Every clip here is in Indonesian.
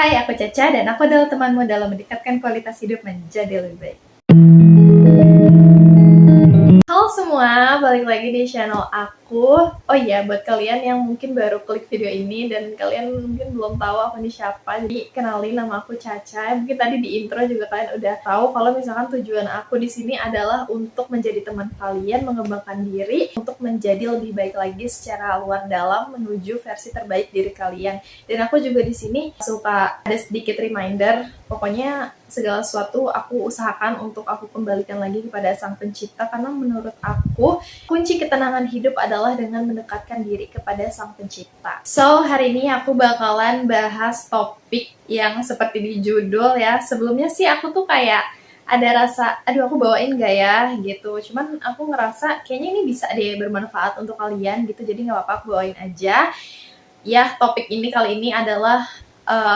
Hai, aku Caca dan aku adalah temanmu dalam meningkatkan kualitas hidup menjadi lebih baik. Halo semua, balik lagi di channel aku. Oh iya, buat kalian yang mungkin baru klik video ini dan kalian mungkin belum tahu aku ini siapa, jadi kenalin, nama aku Caca. Mungkin tadi di intro juga kalian udah tahu kalau misalkan tujuan aku di sini adalah untuk menjadi teman kalian, mengembangkan diri, untuk menjadi lebih baik lagi secara luar dalam menuju versi terbaik diri kalian. Dan aku juga di sini suka ada sedikit reminder, pokoknya segala sesuatu aku usahakan untuk aku kembalikan lagi kepada Sang Pencipta, karena menurut aku kunci ketenangan hidup adalah dengan mendekatkan diri kepada Sang Pencipta. So, hari ini aku bakalan bahas topik yang seperti di judul ya. Sebelumnya sih aku tuh kayak ada rasa, aduh aku bawain gak ya gitu. Cuman aku ngerasa kayaknya ini bisa deh bermanfaat untuk kalian gitu. Jadi gak apa-apa, aku bawain aja. Ya, topik ini kali ini adalah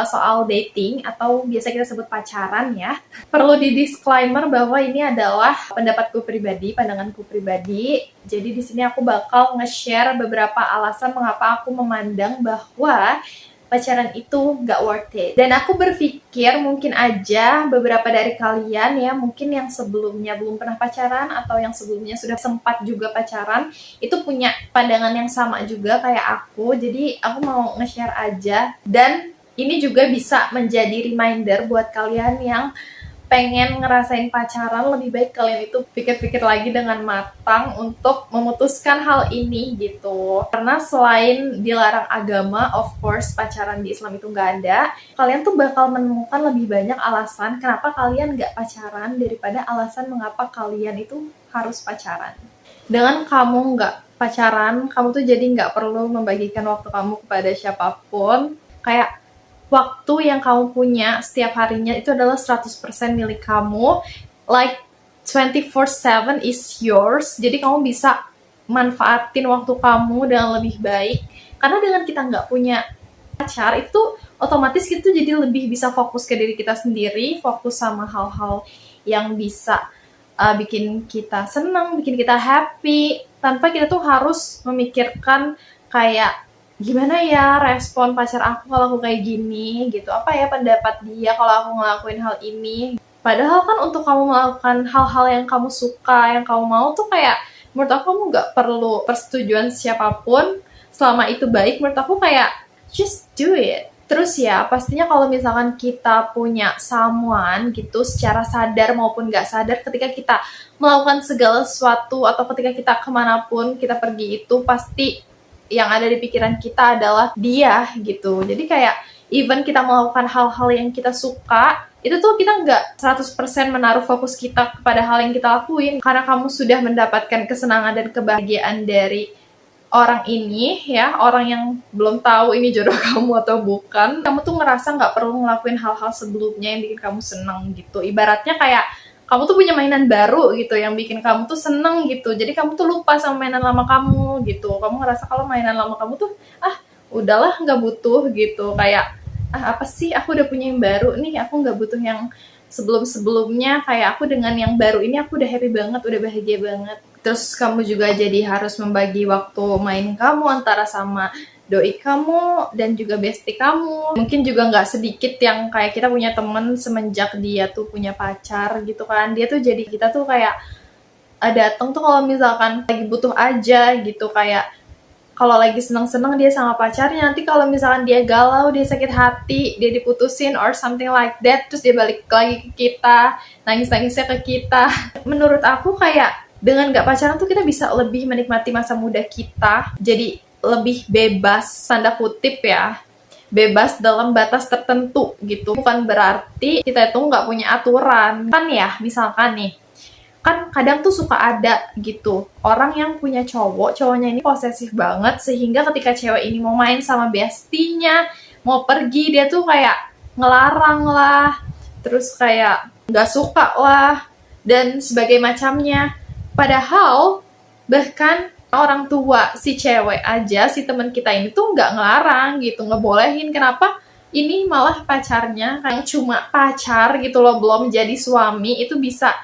soal dating atau biasa kita sebut pacaran ya. Perlu di disclaimer bahwa ini adalah pendapatku pribadi, pandanganku pribadi. Jadi di sini aku bakal nge-share beberapa alasan mengapa aku memandang bahwa pacaran itu gak worth it. Dan aku berpikir mungkin aja beberapa dari kalian ya, mungkin yang sebelumnya belum pernah pacaran atau yang sebelumnya sudah sempat juga pacaran, itu punya pandangan yang sama juga kayak aku. Jadi aku mau nge-share aja, dan ini juga bisa menjadi reminder buat kalian yang pengen ngerasain pacaran. Lebih baik kalian itu pikir-pikir lagi dengan matang untuk memutuskan hal ini gitu. Karena selain dilarang agama, of course pacaran di Islam itu nggak ada, kalian tuh bakal menemukan lebih banyak alasan kenapa kalian nggak pacaran daripada alasan mengapa kalian itu harus pacaran. Dengan kamu nggak pacaran, kamu tuh jadi nggak perlu membagikan waktu kamu kepada siapapun. Kayak waktu yang kamu punya setiap harinya itu adalah 100% milik kamu. Like 24/7 is yours. Jadi kamu bisa manfaatin waktu kamu dengan lebih baik. Karena dengan kita nggak punya pacar, itu otomatis kita jadi lebih bisa fokus ke diri kita sendiri, fokus sama hal-hal yang bisa bikin kita senang, bikin kita happy, tanpa kita tuh harus memikirkan kayak gimana ya respon pacar aku kalau aku kayak gini gitu, apa ya pendapat dia kalau aku ngelakuin hal ini. Padahal kan untuk kamu melakukan hal-hal yang kamu suka, yang kamu mau tuh kayak menurut aku kamu nggak perlu persetujuan siapapun. Selama itu baik, menurut aku kayak just do it. Terus ya pastinya kalau misalkan kita punya someone gitu, secara sadar maupun nggak sadar, ketika kita melakukan segala sesuatu atau ketika kita kemanapun kita pergi, itu pasti yang ada di pikiran kita adalah dia gitu. Jadi kayak even kita melakukan hal-hal yang kita suka, itu tuh kita nggak 100% menaruh fokus kita kepada hal yang kita lakuin. Karena kamu sudah mendapatkan kesenangan dan kebahagiaan dari orang ini ya, orang yang belum tahu ini jodoh kamu atau bukan, kamu tuh ngerasa nggak perlu ngelakuin hal-hal sebelumnya yang bikin kamu seneng gitu. Ibaratnya kayak kamu tuh punya mainan baru gitu yang bikin kamu tuh seneng gitu. Jadi kamu tuh lupa sama mainan lama kamu gitu. Kamu ngerasa kalau mainan lama kamu tuh udahlah nggak butuh gitu. Kayak apa sih, aku udah punya yang baru nih, aku nggak butuh yang sebelum-sebelumnya. Kayak aku dengan yang baru ini aku udah happy banget, udah bahagia banget. Terus kamu juga jadi harus membagi waktu main kamu antara sama doi kamu dan juga bestie kamu. Mungkin juga nggak sedikit yang kayak kita punya temen semenjak dia tuh punya pacar gitu kan. Dia tuh jadi kita tuh kayak datang tuh kalau misalkan lagi butuh aja gitu. Kayak kalau lagi seneng-seneng dia sama pacarnya, nanti kalau misalkan dia galau, dia sakit hati, dia diputusin or something like that, terus dia balik lagi ke kita, nangis-nangisnya ke kita. Menurut aku kayak dengan gak pacaran tuh kita bisa lebih menikmati masa muda kita, jadi lebih bebas, tanda kutip ya, bebas dalam batas tertentu gitu. Bukan berarti kita itu gak punya aturan kan ya. Misalkan nih, kan kadang tuh suka ada gitu orang yang punya cowoknya ini posesif banget, sehingga ketika cewek ini mau main sama bestinya, mau pergi, dia tuh kayak ngelarang lah, terus kayak gak suka lah dan sebagai macamnya. Padahal bahkan orang tua si cewek aja, si teman kita ini tuh nggak ngelarang gitu, ngebolehin. Kenapa ini malah pacarnya, kayak cuma pacar gitu loh, belum jadi suami, itu bisa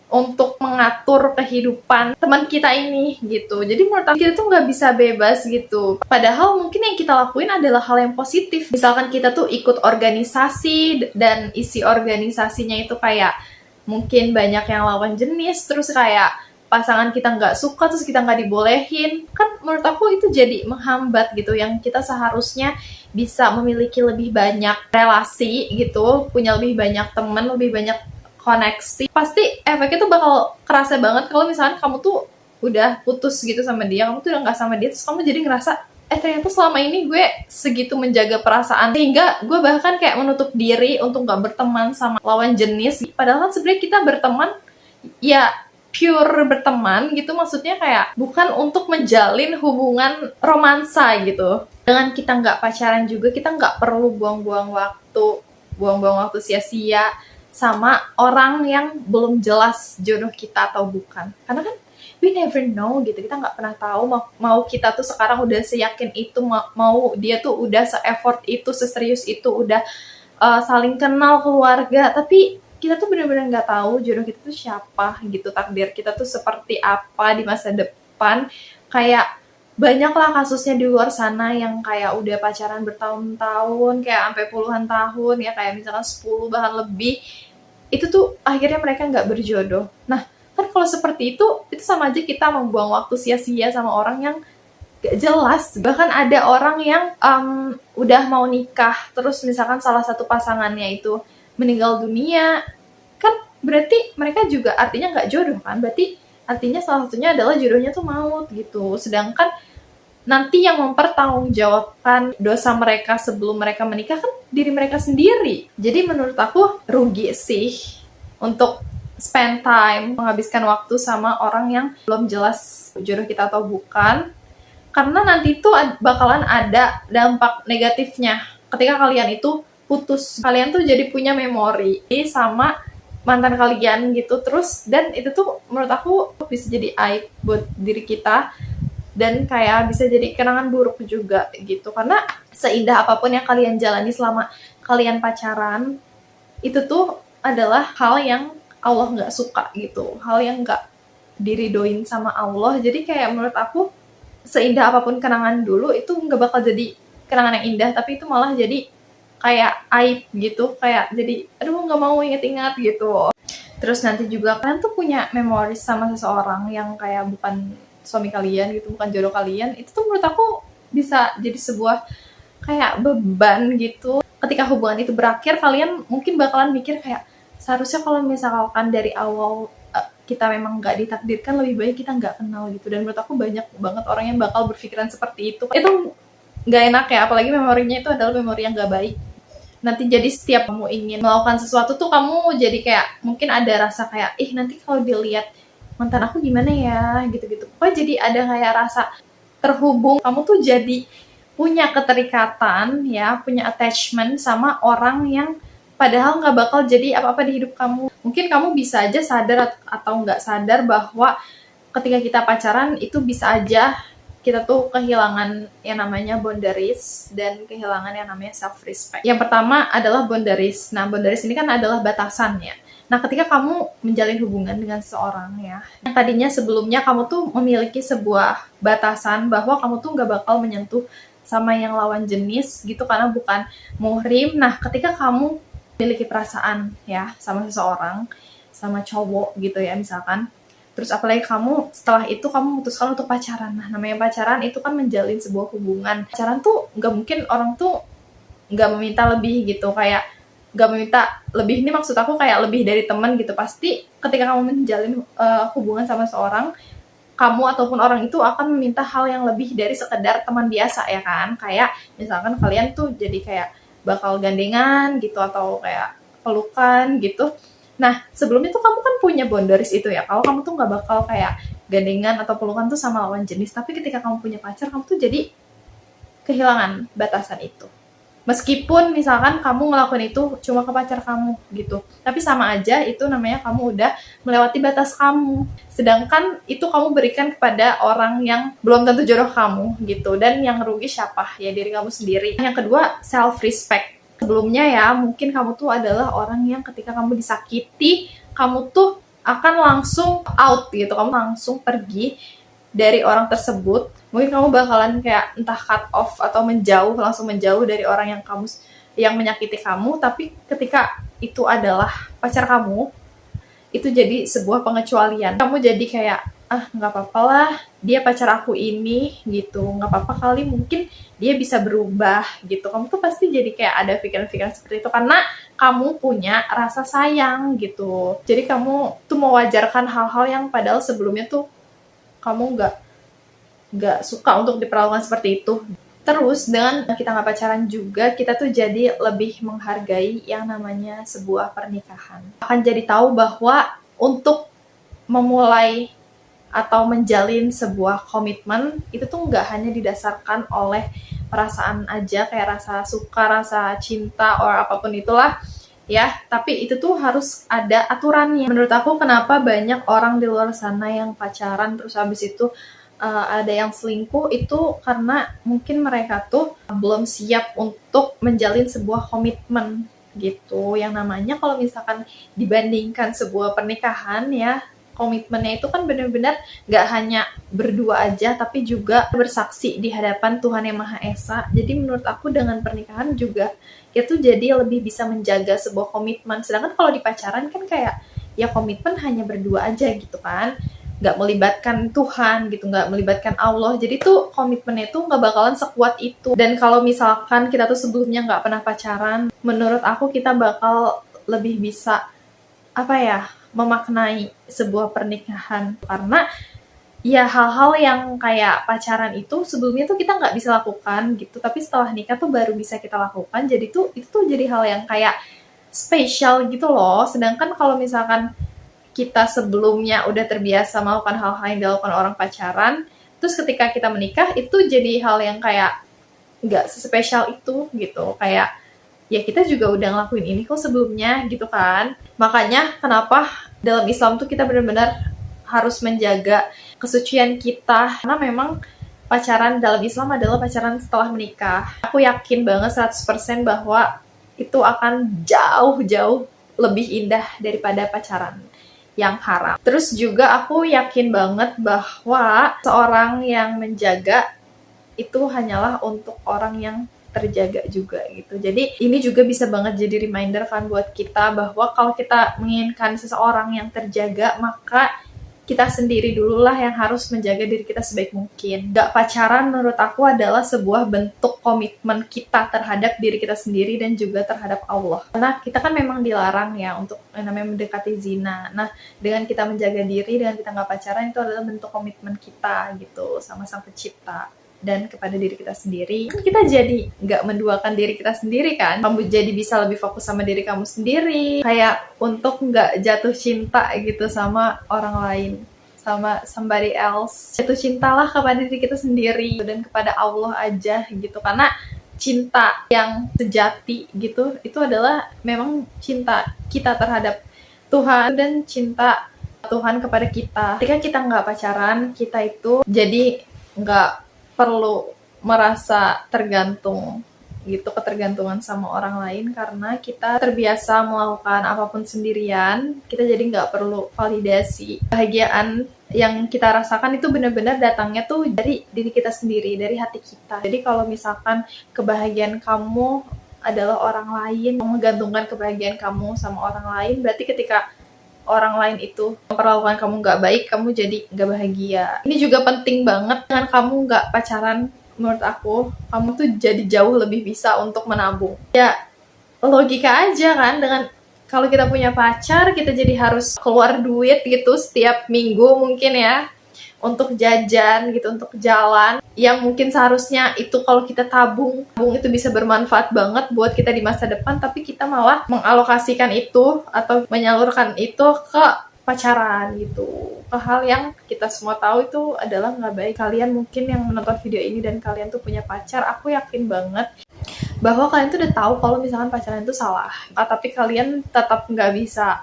untuk mengatur kehidupan teman kita ini gitu. Jadi menurut aku kita tuh nggak bisa bebas gitu. Padahal mungkin yang kita lakuin adalah hal yang positif. Misalkan kita tuh ikut organisasi dan isi organisasinya itu kayak mungkin banyak yang lawan jenis, terus kayak pasangan kita nggak suka terus kita nggak dibolehin, kan menurut aku itu jadi menghambat gitu, yang kita seharusnya bisa memiliki lebih banyak relasi gitu, punya lebih banyak teman, lebih banyak koneksi. Pasti efeknya tuh bakal kerasa banget kalau misalkan kamu tuh udah putus gitu sama dia, kamu tuh udah nggak sama dia, terus kamu jadi ngerasa ternyata selama ini gue segitu menjaga perasaan, sehingga gue bahkan kayak menutup diri untuk nggak berteman sama lawan jenis. Padahal kan sebenarnya kita berteman ya pure berteman gitu, maksudnya kayak bukan untuk menjalin hubungan romansa gitu. Dengan kita nggak pacaran juga, kita nggak perlu buang-buang waktu sia-sia sama orang yang belum jelas jodoh kita atau bukan. Karena kan we never know gitu, kita nggak pernah tahu mau kita tuh sekarang udah seyakin itu, mau dia tuh udah se-effort itu, seserius itu, udah saling kenal keluarga, tapi kita tuh bener-bener nggak tahu jodoh kita tuh siapa gitu, takdir kita tuh seperti apa di masa depan. Kayak banyaklah kasusnya di luar sana yang kayak udah pacaran bertahun-tahun, kayak sampai puluhan tahun ya, kayak misalkan 10 bahkan lebih, itu tuh akhirnya mereka nggak berjodoh. Nah kan kalau seperti itu sama aja kita membuang waktu sia-sia sama orang yang gak jelas. Bahkan ada orang yang udah mau nikah, terus misalkan salah satu pasangannya itu meninggal dunia, kan berarti mereka juga artinya nggak jodoh kan, berarti artinya salah satunya adalah jodohnya tuh maut gitu. Sedangkan nanti yang mempertanggungjawabkan dosa mereka sebelum mereka menikah kan diri mereka sendiri. Jadi menurut aku rugi sih untuk spend time, menghabiskan waktu sama orang yang belum jelas jodoh kita atau bukan, karena nanti tuh bakalan ada dampak negatifnya ketika kalian itu putus. Kalian tuh jadi punya memori sama mantan kalian gitu terus, dan itu tuh menurut aku bisa jadi aib buat diri kita, dan kayak bisa jadi kenangan buruk juga gitu. Karena seindah apapun yang kalian jalani selama kalian pacaran, itu tuh adalah hal yang Allah nggak suka gitu, hal yang nggak diridoin sama Allah. Jadi kayak menurut aku seindah apapun kenangan dulu itu nggak bakal jadi kenangan yang indah, tapi itu malah jadi kayak aib gitu, kayak jadi aduh nggak mau inget-inget gitu. Terus nanti juga kalian tuh punya memori sama seseorang yang kayak bukan suami kalian gitu, bukan jodoh kalian, itu tuh menurut aku bisa jadi sebuah kayak beban gitu. Ketika hubungan itu berakhir, kalian mungkin bakalan mikir kayak seharusnya kalau misalkan dari awal kita memang nggak ditakdirkan, lebih baik kita nggak kenal gitu. Dan menurut aku banyak banget orang yang bakal berpikiran seperti itu nggak enak ya, apalagi memorinya itu adalah memori yang nggak baik. Nanti jadi setiap kamu ingin melakukan sesuatu tuh kamu jadi kayak mungkin ada rasa kayak nanti kalau dilihat mantan aku gimana ya gitu-gitu. Pokoknya jadi ada kayak rasa terhubung, kamu tuh jadi punya keterikatan ya, punya attachment sama orang yang padahal nggak bakal jadi apa-apa di hidup kamu. Mungkin kamu bisa aja sadar atau nggak sadar bahwa ketika kita pacaran itu bisa aja kita tuh kehilangan yang namanya boundaries dan kehilangan yang namanya self-respect. Yang pertama adalah boundaries. Nah, boundaries ini kan adalah batasannya. Nah, ketika kamu menjalin hubungan dengan seseorang ya, yang tadinya sebelumnya kamu tuh memiliki sebuah batasan bahwa kamu tuh nggak bakal menyentuh sama yang lawan jenis gitu karena bukan muhrim. Nah, ketika kamu memiliki perasaan ya sama seseorang, sama cowok gitu ya misalkan, terus apalagi kamu setelah itu kamu memutuskan untuk pacaran. Nah, namanya pacaran itu kan menjalin sebuah hubungan. Pacaran tuh nggak mungkin orang tuh nggak meminta lebih gitu, kayak nggak meminta lebih ini maksud aku kayak lebih dari teman gitu. Pasti ketika kamu menjalin hubungan sama seorang, kamu ataupun orang itu akan meminta hal yang lebih dari sekedar teman biasa ya kan. Kayak misalkan kalian tuh jadi kayak bakal gandengan gitu atau kayak pelukan gitu. Nah, sebelumnya tuh kamu kan punya boundaries itu ya. Kalau kamu tuh nggak bakal kayak gandengan atau pelukan tuh sama lawan jenis. Tapi ketika kamu punya pacar, kamu tuh jadi kehilangan batasan itu. Meskipun misalkan kamu ngelakuin itu cuma ke pacar kamu gitu. Tapi sama aja itu namanya kamu udah melewati batas kamu. Sedangkan itu kamu berikan kepada orang yang belum tentu jodoh kamu gitu. Dan yang rugi siapa? Ya diri kamu sendiri. Yang kedua, self-respect. Sebelumnya ya, mungkin kamu tuh adalah orang yang ketika kamu disakiti, kamu tuh akan langsung out gitu, kamu langsung pergi dari orang tersebut. Mungkin kamu bakalan kayak entah cut off atau langsung menjauh dari orang yang menyakiti kamu. Tapi ketika itu adalah pacar kamu, itu jadi sebuah pengecualian. Kamu jadi kayak, nggak apa-apa lah, dia pacar aku ini gitu, nggak apa-apa kali, mungkin dia bisa berubah gitu. Kamu tuh pasti jadi kayak ada pikiran-pikiran seperti itu karena kamu punya rasa sayang gitu. Jadi kamu tuh mewajarkan hal-hal yang padahal sebelumnya tuh kamu nggak suka untuk diperlakukan seperti itu. Terus dengan kita nggak pacaran juga, kita tuh jadi lebih menghargai yang namanya sebuah pernikahan. Akan jadi tahu bahwa untuk memulai atau menjalin sebuah komitmen itu tuh nggak hanya didasarkan oleh perasaan aja, kayak rasa suka, rasa cinta, or apapun itulah ya, tapi itu tuh harus ada aturannya. Menurut aku kenapa banyak orang di luar sana yang pacaran terus habis itu ada yang selingkuh, itu karena mungkin mereka tuh belum siap untuk menjalin sebuah komitmen gitu. Yang namanya kalau misalkan dibandingkan sebuah pernikahan ya, komitmennya itu kan benar-benar gak hanya berdua aja, tapi juga bersaksi di hadapan Tuhan Yang Maha Esa. Jadi menurut aku dengan pernikahan juga itu jadi lebih bisa menjaga sebuah komitmen. Sedangkan kalau di pacaran kan kayak ya komitmen hanya berdua aja gitu kan, nggak melibatkan Tuhan gitu, nggak melibatkan Allah. Jadi tuh komitmennya tuh nggak bakalan sekuat itu. Dan kalau misalkan kita tuh sebelumnya nggak pernah pacaran, menurut aku kita bakal lebih bisa memaknai sebuah pernikahan. Karena ya hal-hal yang kayak pacaran itu sebelumnya tuh kita nggak bisa lakukan gitu, tapi setelah nikah tuh baru bisa kita lakukan. Jadi tuh itu tuh jadi hal yang kayak spesial gitu loh. Sedangkan kalau misalkan kita sebelumnya udah terbiasa melakukan hal-hal yang dilakukan orang pacaran, terus ketika kita menikah itu jadi hal yang kayak nggak sespesial itu gitu. Kayak ya kita juga udah ngelakuin ini kok sebelumnya gitu kan. Makanya kenapa dalam Islam tuh kita benar-benar harus menjaga kesucian kita, karena memang pacaran dalam Islam adalah pacaran setelah menikah. Aku yakin banget 100% bahwa itu akan jauh-jauh lebih indah daripada pacaran yang haram. Terus juga aku yakin banget bahwa seorang yang menjaga itu hanyalah untuk orang yang terjaga juga gitu. Jadi ini juga bisa banget jadi reminder kan buat kita bahwa kalau kita menginginkan seseorang yang terjaga, maka kita sendiri dululah yang harus menjaga diri kita sebaik mungkin. Gak pacaran menurut aku adalah sebuah bentuk komitmen kita terhadap diri kita sendiri dan juga terhadap Allah. Karena kita kan memang dilarang ya untuk yang namanya mendekati zina. Nah, dengan kita menjaga diri, dengan kita gak pacaran, itu adalah bentuk komitmen kita gitu sama Sang Pencipta dan kepada diri kita sendiri. Kan kita jadi nggak menduakan diri kita sendiri kan. Kamu jadi bisa lebih fokus sama diri kamu sendiri. Kayak untuk nggak jatuh cinta gitu sama orang lain, sama somebody else. Jatuh cintalah kepada diri kita sendiri dan kepada Allah aja gitu. Karena cinta yang sejati gitu, itu adalah memang cinta kita terhadap Tuhan dan cinta Tuhan kepada kita. Ketika kita nggak pacaran, kita itu jadi nggak perlu merasa tergantung gitu, ketergantungan sama orang lain, karena kita terbiasa melakukan apapun sendirian. Kita jadi nggak perlu validasi. Kebahagiaan yang kita rasakan itu benar-benar datangnya tuh dari diri kita sendiri, dari hati kita. Jadi kalau misalkan kebahagiaan kamu adalah orang lain, menggantungkan kebahagiaan kamu sama orang lain, berarti ketika orang lain itu memperlakukan kamu nggak baik, kamu jadi nggak bahagia. Ini juga penting banget, dengan kamu nggak pacaran, menurut aku, kamu tuh jadi jauh lebih bisa untuk menabung. Ya, logika aja kan, dengan kalau kita punya pacar, kita jadi harus keluar duit gitu setiap minggu mungkin ya, untuk jajan gitu, untuk jalan, yang mungkin seharusnya itu kalau kita tabung itu bisa bermanfaat banget buat kita di masa depan, tapi kita malah mengalokasikan itu atau menyalurkan itu ke pacaran gitu, ke hal yang kita semua tahu itu adalah nggak baik. Kalian mungkin yang menonton video ini dan kalian tuh punya pacar, aku yakin banget bahwa kalian tuh udah tahu kalau misalkan pacaran itu salah, tapi kalian tetap nggak bisa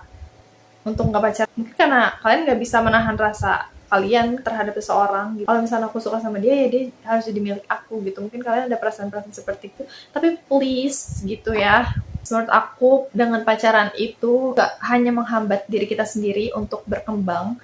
untuk nggak pacaran. Mungkin karena kalian nggak bisa menahan rasa kalian terhadap seseorang gitu. Kalau misalnya aku suka sama dia, ya dia harus jadi milik aku gitu. Mungkin kalian ada perasaan-perasaan seperti itu, tapi please gitu ya, Menurut aku dengan pacaran itu gak hanya menghambat diri kita sendiri untuk berkembang,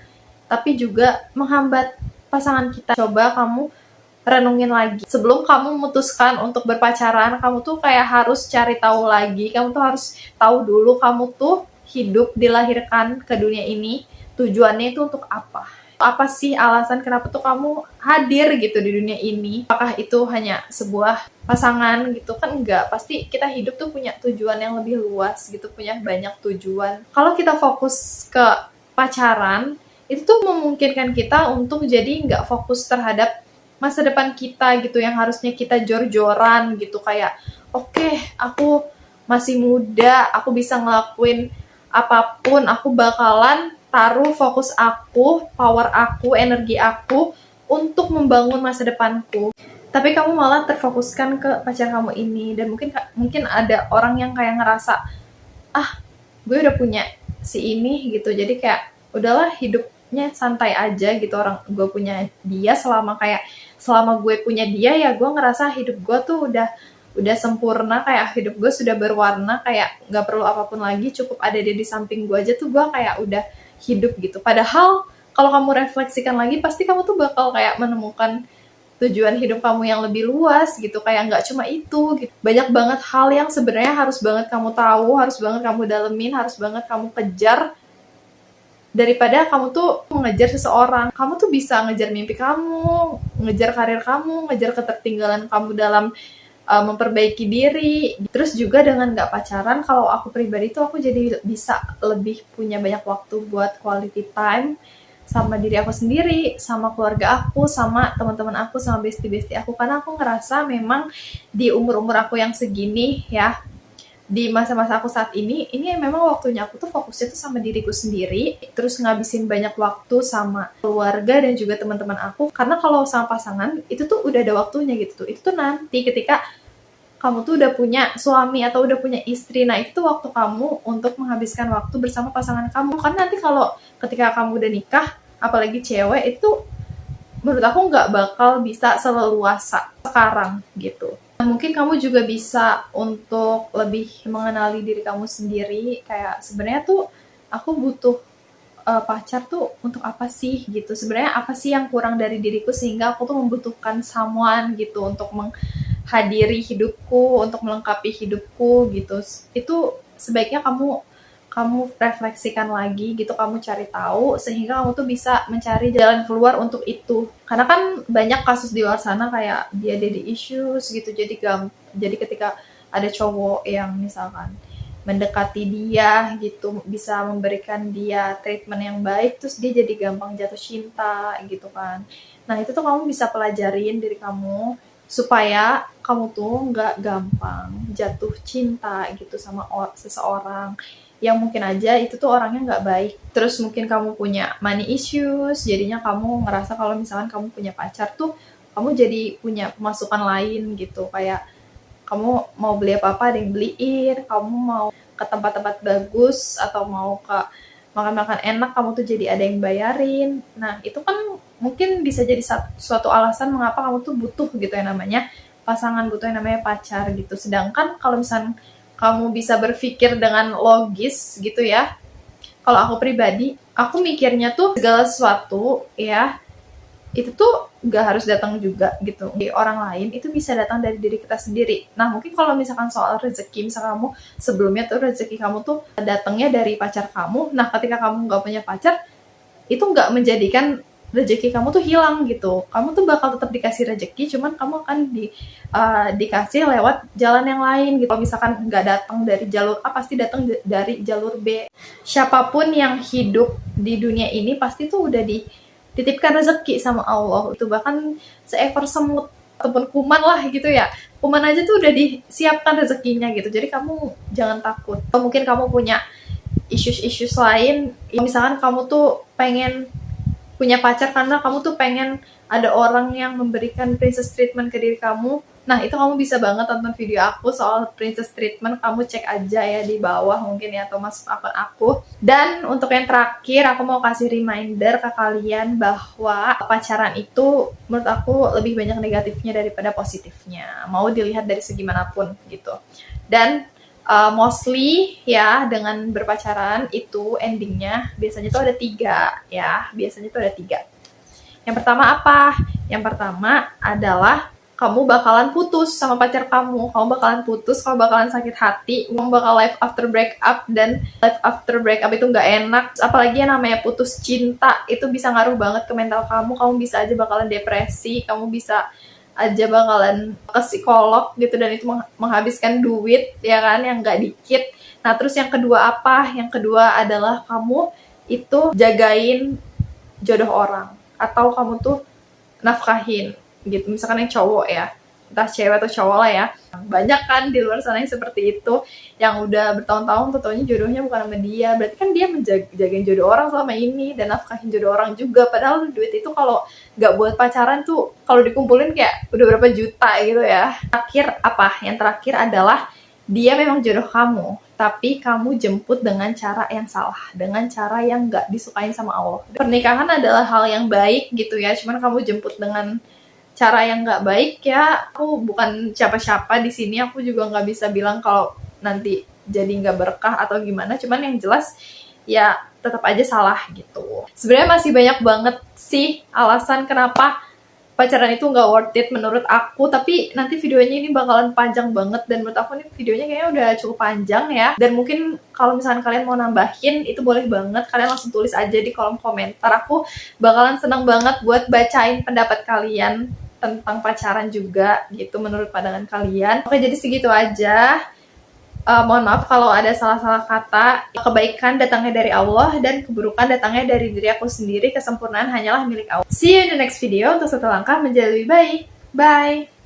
tapi juga menghambat pasangan kita. Coba kamu renungin lagi. Sebelum kamu memutuskan untuk berpacaran, kamu tuh kayak harus cari tahu lagi. Kamu tuh harus tahu dulu kamu tuh hidup dilahirkan ke dunia ini, tujuannya itu untuk apa? Apa sih alasan kenapa tuh kamu hadir gitu di dunia ini? Apakah itu hanya sebuah pasangan gitu? Kan enggak, pasti kita hidup tuh punya tujuan yang lebih luas gitu, punya banyak tujuan. Kalau kita fokus ke pacaran, itu tuh memungkinkan kita untuk jadi nggak fokus terhadap masa depan kita gitu, yang harusnya kita jor-joran gitu, kayak oke, aku masih muda, aku bisa ngelakuin apapun, aku bakalan taruh fokus aku, power aku, energi aku untuk membangun masa depanku. Tapi kamu malah terfokuskan ke pacar kamu ini, dan mungkin ada orang yang kayak ngerasa, ah, gue udah punya si ini gitu, jadi kayak udahlah hidupnya santai aja gitu, orang gue punya dia, selama gue punya dia ya gue ngerasa hidup gue tuh udah sempurna, kayak hidup gue sudah berwarna, kayak nggak perlu apapun lagi, cukup ada dia di samping gue aja tuh gue kayak udah hidup gitu. Padahal kalau kamu refleksikan lagi, pasti kamu tuh bakal kayak menemukan tujuan hidup kamu yang lebih luas gitu, kayak nggak cuma itu gitu. Banyak banget hal yang sebenarnya harus banget kamu tahu, harus banget kamu dalemin, harus banget kamu kejar, daripada kamu tuh mengejar seseorang. Kamu tuh bisa ngejar mimpi kamu, ngejar karir kamu, ngejar ketertinggalan kamu dalam memperbaiki diri. Terus juga dengan nggak pacaran, kalau aku pribadi tuh aku jadi bisa lebih punya banyak waktu buat quality time sama diri aku sendiri, sama keluarga aku, sama teman-teman aku, sama bestie-bestie aku. Karena aku ngerasa memang di umur-umur aku yang segini ya, di masa-masa aku saat ini memang waktunya aku tuh fokusnya tuh sama diriku sendiri, terus ngabisin banyak waktu sama keluarga dan juga teman-teman aku. Karena kalau sama pasangan itu tuh udah ada waktunya gitu tuh. Itu tuh nanti ketika kamu tuh udah punya suami atau udah punya istri, nah itu waktu kamu untuk menghabiskan waktu bersama pasangan kamu. Karena nanti kalau ketika kamu udah nikah, apalagi cewek, itu menurut aku nggak bakal bisa seleluasa sekarang gitu. Nah, mungkin kamu juga bisa untuk lebih mengenali diri kamu sendiri, kayak sebenarnya tuh aku butuh pacar tuh untuk apa sih gitu. Sebenarnya apa sih yang kurang dari diriku sehingga aku tuh membutuhkan someone gitu untuk menghadiri hidupku, untuk melengkapi hidupku gitu. Itu sebaiknya kamu refleksikan lagi gitu, kamu cari tahu sehingga kamu tuh bisa mencari jalan keluar untuk itu. Karena kan banyak kasus di luar sana kayak dia daddy issues gitu, jadi ketika ada cowok yang misalkan mendekati dia gitu, bisa memberikan dia treatment yang baik, terus dia jadi gampang jatuh cinta gitu kan. Nah itu tuh kamu bisa pelajarin diri kamu supaya kamu tuh nggak gampang jatuh cinta gitu sama seseorang yang mungkin aja itu tuh orangnya nggak baik. Terus mungkin kamu punya money issues, jadinya kamu ngerasa kalau misalkan kamu punya pacar tuh kamu jadi punya pemasukan lain gitu, kayak kamu mau beli apa-apa ada yang beliin, kamu mau ke tempat-tempat bagus atau mau ke makan-makan enak, kamu tuh jadi ada yang bayarin. Nah itu kan mungkin bisa jadi suatu alasan mengapa kamu tuh butuh gitu yang namanya pasangan, butuh yang namanya pacar gitu. Sedangkan kalau misalnya kamu bisa berpikir dengan logis gitu ya, kalau aku pribadi, aku mikirnya tuh segala sesuatu ya, itu tuh gak harus datang juga gitu di orang lain, itu bisa datang dari diri kita sendiri. Nah mungkin kalau misalkan soal rezeki, misalkan kamu sebelumnya tuh rezeki kamu tuh datangnya dari pacar kamu, nah ketika kamu gak punya pacar, itu gak menjadikan rezeki kamu tuh hilang gitu. Kamu tuh bakal tetap dikasih rezeki, cuman kamu akan dikasih lewat jalan yang lain gitu. Kalau misalkan nggak datang dari jalur A, pasti datang dari jalur B. Siapapun yang hidup di dunia ini pasti tuh udah dititipkan rezeki sama Allah. Itu bahkan seekor semut ataupun kuman lah gitu ya. Kuman aja tuh udah disiapkan rezekinya gitu. Jadi kamu jangan takut. Atau mungkin kamu punya issues lain, misalkan kamu tuh pengen punya pacar karena kamu tuh pengen ada orang yang memberikan princess treatment ke diri kamu. Nah itu kamu bisa banget tonton video aku soal princess treatment, kamu cek aja ya di bawah mungkin ya, atau masuk akun aku. Dan untuk yang terakhir, aku mau kasih reminder ke kalian bahwa pacaran itu menurut aku lebih banyak negatifnya daripada positifnya, mau dilihat dari segi manapun gitu. Dan Mostly ya dengan berpacaran itu endingnya biasanya tuh ada 3 ya, biasanya tuh ada 3. Yang pertama apa? Yang pertama adalah kamu bakalan putus sama pacar kamu bakalan putus, kamu bakalan sakit hati, kamu bakal life after breakup, dan life after breakup itu nggak enak. Apalagi yang namanya putus cinta, itu bisa ngaruh banget ke mental kamu bisa aja bakalan depresi, kamu bisa aja bakalan ke psikolog gitu, dan itu menghabiskan duit ya kan, yang nggak dikit. Nah terus yang kedua apa? Yang kedua adalah kamu itu jagain jodoh orang, atau kamu tuh nafkahin gitu, misalkan yang cowok ya, entah cewek atau cowok lah ya, banyak kan di luar sana yang seperti itu, yang udah bertahun-tahun taunya jodohnya bukan sama dia, berarti kan dia menjagain jodoh orang selama ini dan nafkahin jodoh orang juga, padahal duit itu kalau nggak buat pacaran tuh kalau dikumpulin kayak udah berapa juta gitu ya. Yang terakhir adalah dia memang jodoh kamu, tapi kamu jemput dengan cara yang salah, dengan cara yang nggak disukain sama Allah. Pernikahan adalah hal yang baik gitu ya, cuman kamu jemput dengan cara yang nggak baik ya. Aku bukan siapa-siapa di sini, aku juga nggak bisa bilang kalau nanti jadi nggak berkah atau gimana, cuman yang jelas ya tetap aja salah gitu. Sebenarnya masih banyak banget sih alasan kenapa pacaran itu nggak worth it menurut aku, tapi nanti videonya ini bakalan panjang banget, dan menurut aku nih videonya kayaknya udah cukup panjang ya, dan mungkin kalau misalkan kalian mau nambahin itu boleh banget, kalian langsung tulis aja di kolom komentar, aku bakalan seneng banget buat bacain pendapat kalian tentang pacaran juga gitu, menurut pandangan kalian. Oke, jadi segitu aja. Mohon maaf kalau ada salah-salah kata. Kebaikan datangnya dari Allah dan keburukan datangnya dari diri aku sendiri. Kesempurnaan hanyalah milik Allah. See you in the next video untuk satu langkah menjadi lebih baik. Bye!